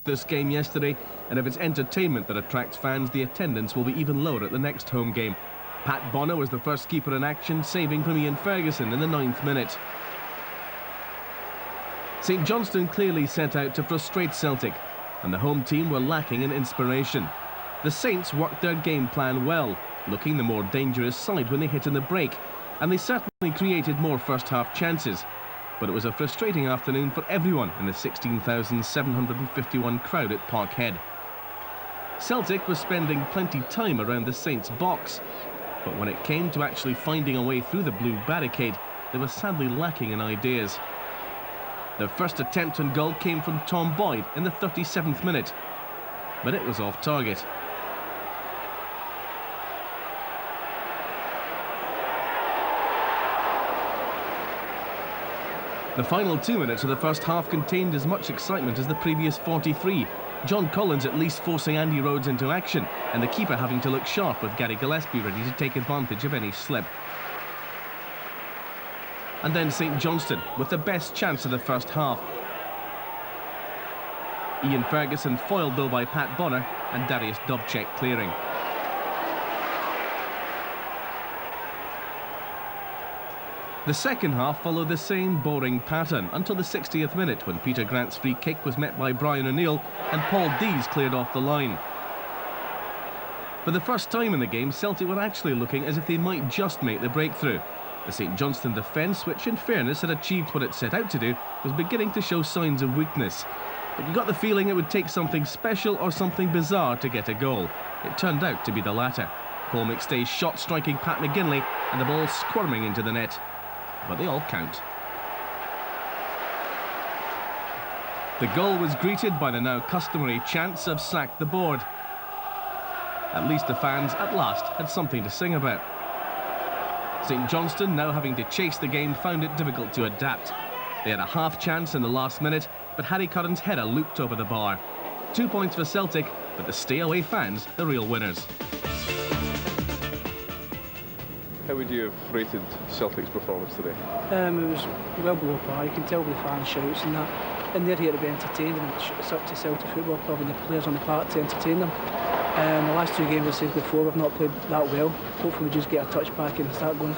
this game yesterday, and if it's entertainment that attracts fans, the attendance will be even lower at the next home game. Pat Bonner was the first keeper in action, saving from Ian Ferguson in the 9th minute. St Johnstone clearly set out to frustrate Celtic, and the home team were lacking in inspiration. The Saints worked their game plan well, looking the more dangerous side when they hit in the break, and they certainly created more first-half chances. But it was a frustrating afternoon for everyone in the 16,751 crowd at Parkhead. Celtic was spending plenty time around the Saints' box, but when it came to actually finding a way through the blue barricade, they were sadly lacking in ideas. Their first attempt on goal came from Tom Boyd in the 37th minute, but it was off target. The final 2 minutes of the first half contained as much excitement as the previous 43. John Collins at least forcing Andy Rhodes into action, and the keeper having to look sharp with Gary Gillespie ready to take advantage of any slip. And then St Johnstone with the best chance of the first half. Ian Ferguson foiled though by Pat Bonner and Darius Dobchek clearing. The second half followed the same boring pattern until the 60th minute, when Peter Grant's free kick was met by Brian O'Neill and Paul Dees cleared off the line. For the first time in the game, Celtic were actually looking as if they might just make the breakthrough. The St Johnstone defence, which in fairness had achieved what it set out to do, was beginning to show signs of weakness. But you got the feeling it would take something special or something bizarre to get a goal. It turned out to be the latter. Paul McStay's shot striking Pat McGinley and the ball squirming into the net. But they all count. The goal was greeted by the now customary chants of "sack the board." At least the fans at last had something to sing about. St Johnstone, now having to chase the game, found it difficult to adapt. They had a half chance in the last minute, but Harry Curran's header looped over the bar. 2 points for Celtic, but the stay-away fans the real winners. How would you have rated Celtic's performance today? It was well below par. You can tell by the fan shouts and that. And they're here to be entertained, and it's up to Celtic Football Club and the players on the park to entertain them. The last 2 games, I said before, we've not played that well. Hopefully we just get a touch back and start going